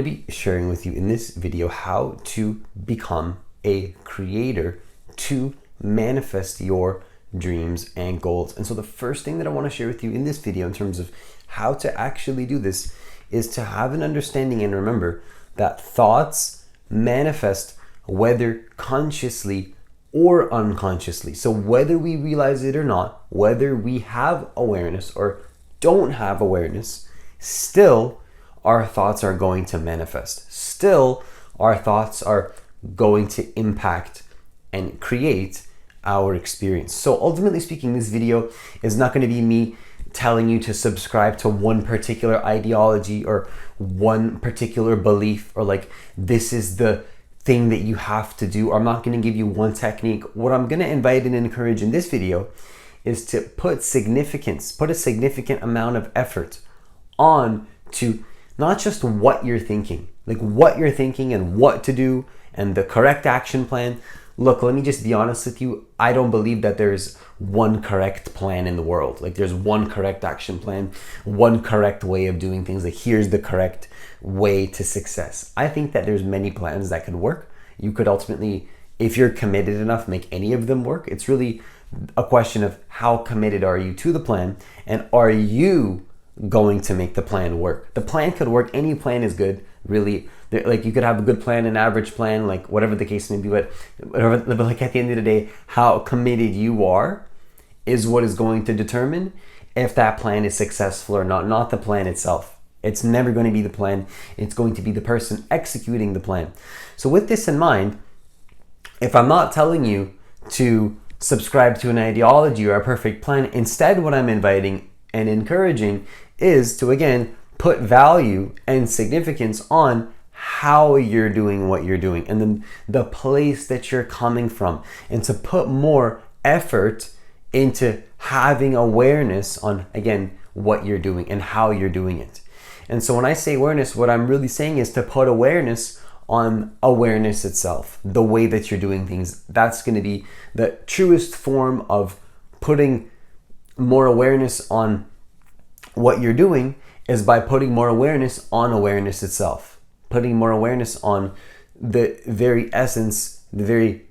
to be sharing with you in this video how to become a creator to manifest your dreams and goals. And so the first thing that I want to share with you in this video in terms of how to actually do this is to have an understanding and remember that thoughts manifest whether consciously or unconsciously. So whether we realize it or not, whether we have awareness or don't have awareness, still our thoughts are going to manifest. Still our thoughts are going to impact and create our experience. So ultimately speaking, this video is not going to be me telling you to subscribe to one particular ideology or one particular belief or like this is the thing that you have to do. I'm not going to give you one technique. What I'm going to invite and encourage in this video is to put a significant amount of effort on to not just what you're thinking, like what you're thinking and what to do and the correct action plan. Look, let me just be honest with you. I don't believe that there's one correct plan in the world. Like there's one correct action plan, one correct way of doing things. Like here's the correct way to success. I think that there's many plans that could work. You could ultimately, if you're committed enough, make any of them work. It's really a question of how committed are you to the plan and are you going to make the plan work. The plan could work. Any plan is good, really. Like you could have a good plan, an average plan, like whatever the case may be, but like at the end of the day, how committed you are is what is going to determine if that plan is successful or not the plan itself. It's never going to be the plan. It's going to be the person executing the plan. So with this in mind, if I'm not telling you to subscribe to an ideology or a perfect plan, instead what I'm inviting and encouraging is to, again, put value and significance on how you're doing what you're doing and then the place that you're coming from, and to put more effort into having awareness on, again, what you're doing and how you're doing it. And so when I say awareness, what I'm really saying is to put awareness on awareness itself, the way that you're doing things. That's going to be the truest form of putting more awareness on what you're doing, is by putting more awareness on awareness itself, putting more awareness on the very essence, the very,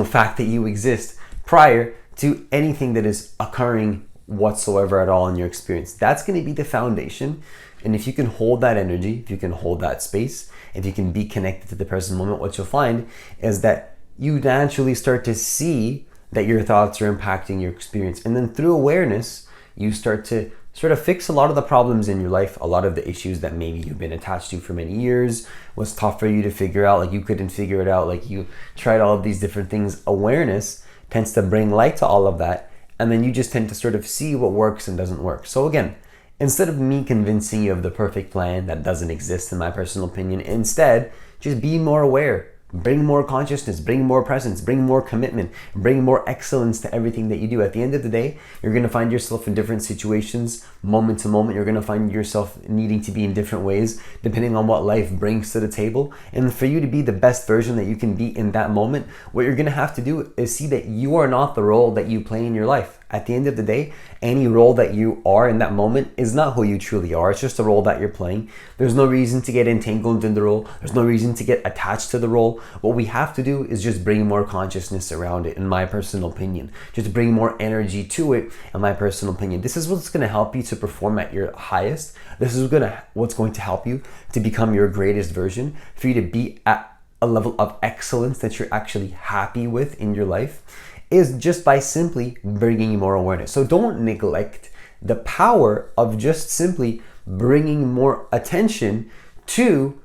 fact that you exist prior to anything that is occurring whatsoever at all in your experience. That's going to be the foundation. And if you can hold that energy, if you can hold that space, if you can be connected to the present moment, what you'll find is that you naturally start to see that your thoughts are impacting your experience. And then through awareness, you start to sort of fix a lot of the problems in your life, a lot of the issues that maybe you've been attached to for many years, was tough for you to figure out, like you couldn't figure it out, like you tried all of these different things. Awareness tends to bring light to all of that, and then you just tend to sort of see what works and doesn't work. So again, instead of me convincing you of the perfect plan that doesn't exist, in my personal opinion, instead, just be more aware. Bring more consciousness, bring more presence, bring more commitment, bring more excellence to everything that you do. At the end of the day, you're going to find yourself in different situations, moment to moment. You're going to find yourself needing to be in different ways, depending on what life brings to the table. And for you to be the best version that you can be in that moment, what you're going to have to do is see that you are not the role that you play in your life. At the end of the day, any role that you are in that moment is not who you truly are. It's just a role that you're playing. There's no reason to get entangled in the role. There's no reason to get attached to the role. What we have to do is just bring more consciousness around it, in my personal opinion. Just bring more energy to it, in my personal opinion. This is what's going to help you to perform at your highest. This is what's going to help you to become your greatest version, for you to be at a level of excellence that you're actually happy with in your life, is just by simply bringing more awareness. So don't neglect the power of just simply bringing more attention to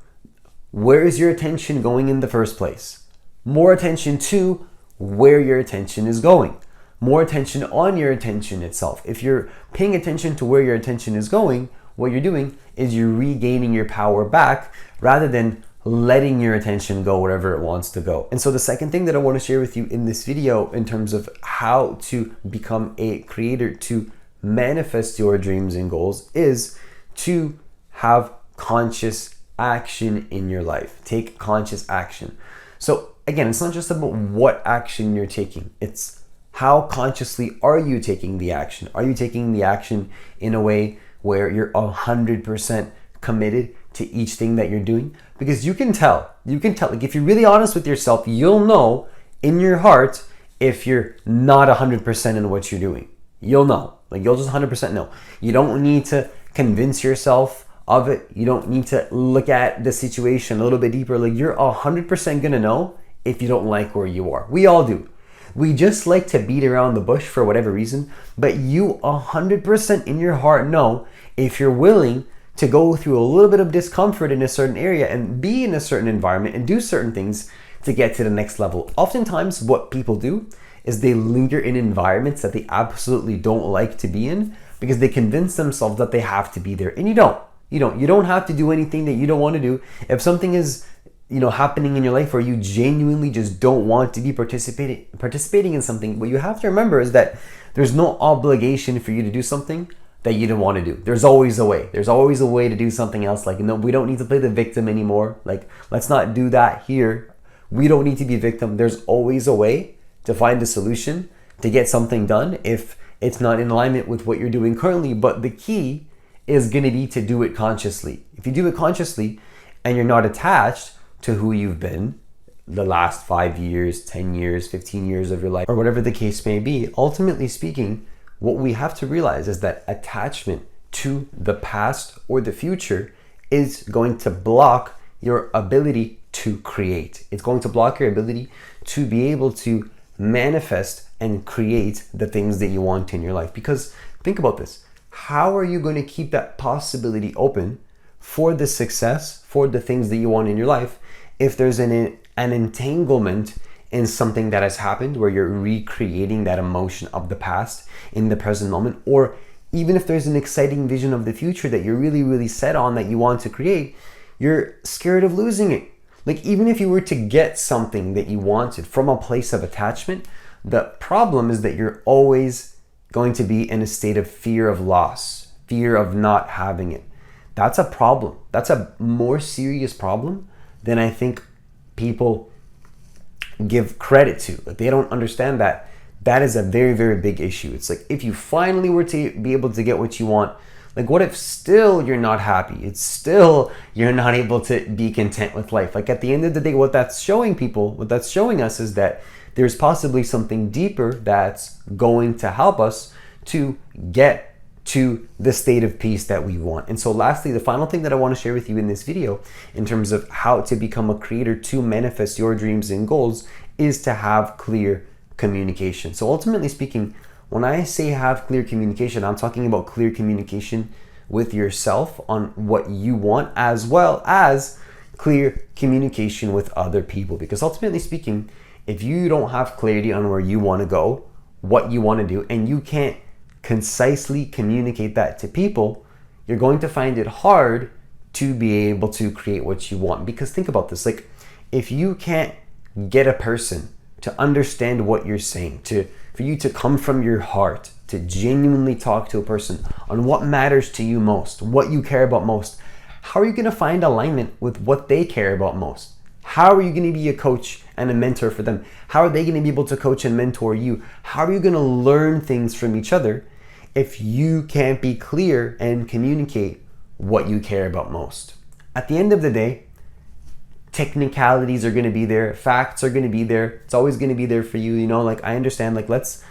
where is your attention going in the first place. More attention to where your attention is going. More attention on your attention itself. If you're paying attention to where your attention is going, what you're doing is you're regaining your power back rather than letting your attention go wherever it wants to go. And so the second thing that I want to share with you in this video in terms of how to become a creator to manifest your dreams and goals is to have conscious action in your life. Take conscious action. So again, it's not just about what action you're taking. It's how consciously are you taking the action? Are you taking the action in a way where you're 100% committed to each thing that you're doing, because you can tell, like if you're really honest with yourself, you'll know in your heart if you're not 100% in what you're doing. You'll know, like you'll just 100% know. You don't need to convince yourself of it. You don't need to look at the situation a little bit deeper. Like you're 100% gonna know if you don't like where you are. We all do. We just like to beat around the bush for whatever reason, but you 100% in your heart know if you're willing to go through a little bit of discomfort in a certain area and be in a certain environment and do certain things to get to the next level. Oftentimes what people do is they linger in environments that they absolutely don't like to be in because they convince themselves that they have to be there. And you don't. You don't have to do anything that you don't want to do. If something is, happening in your life where you genuinely just don't want to be participating in something, what you have to remember is that there's no obligation for you to do something that you don't want to do. There's always a way. There's always a way to do something else. Like, no, we don't need to play the victim anymore. Like, let's not do that here. We don't need to be a victim. There's always a way to find a solution to get something done if it's not in alignment with what you're doing currently. But the key is going to be to do it consciously. If you do it consciously and you're not attached to who you've been the last 5 years, 10 years, 15 years of your life, or whatever the case may be, ultimately speaking, what we have to realize is that attachment to the past or the future is going to block your ability to create. It's going to block your ability to be able to manifest and create the things that you want in your life. Because think about this. How are you going to keep that possibility open for the success, for the things that you want in your life, if there's an entanglement in something that has happened where you're recreating that emotion of the past in the present moment? Or even if there's an exciting vision of the future that you're really, really set on that you want to create, you're scared of losing it. Like even if you were to get something that you wanted from a place of attachment, the problem is that you're always going to be in a state of fear of loss, fear of not having it. That's a problem. That's a more serious problem than I think people give credit to. Like they don't understand that that is a very, very big issue. It's like if you finally were to be able to get what you want, like what if still you're not happy? It's still you're not able to be content with life. Like at the end of the day, what that's showing people, what that's showing us is that there's possibly something deeper that's going to help us to get to the state of peace that we want. And so lastly, the final thing that I want to share with you in this video in terms of how to become a creator to manifest your dreams and goals is to have clear communication. So ultimately speaking, when I say have clear communication, I'm talking about clear communication with yourself on what you want, as well as clear communication with other people. Because ultimately speaking, if you don't have clarity on where you want to go, what you want to do, and you can't concisely communicate that to people, you're going to find it hard to be able to create what you want. Because think about this, like if you can't get a person to understand what you're saying, for you to come from your heart, to genuinely talk to a person on what matters to you most, what you care about most, how are you going to find alignment with what they care about most? How are you going to be a coach and a mentor for them? How are they going to be able to coach and mentor you? How are you going to learn things from each other if you can't be clear and communicate what you care about most? At the end of the day, technicalities are going to be there, facts are going to be there. It's always going to be there for you. Like I understand, like let's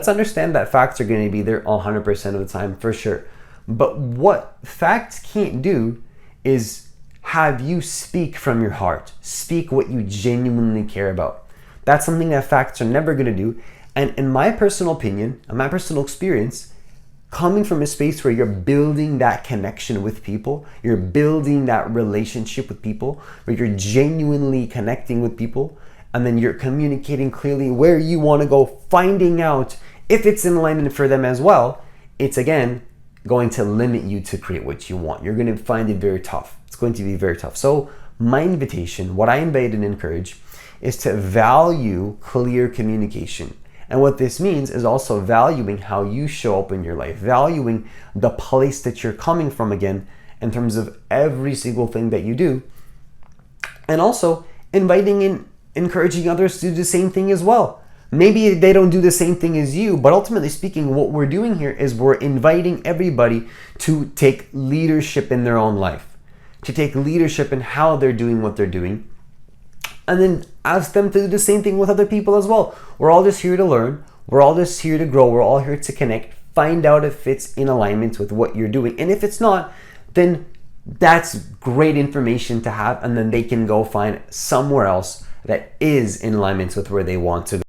understand that facts are going to be there 100% of the time for sure. But what facts can't do is have you speak from your heart, speak what you genuinely care about. That's something that facts are never going to do. And in my personal opinion, in my personal experience, coming from a space where you're building that connection with people, you're building that relationship with people, where you're genuinely connecting with people, and then you're communicating clearly where you want to go, finding out if it's in alignment for them as well, it's again going to limit you to create what you want. You're going to find it very tough. It's going to be very tough. So my invitation, what I invite and encourage, is to value clear communication. And what this means is also valuing how you show up in your life, valuing the place that you're coming from again in terms of every single thing that you do, and also inviting and encouraging others to do the same thing as well. Maybe they don't do the same thing as you, but ultimately speaking, what we're doing here is we're inviting everybody to take leadership in their own life, to take leadership in how they're doing what they're doing, and then ask them to do the same thing with other people as well. We're all just here to learn. We're all just here to grow. We're all here to connect, find out if it's in alignment with what you're doing. And if it's not, then that's great information to have, and then they can go find somewhere else that is in alignment with where they want to go.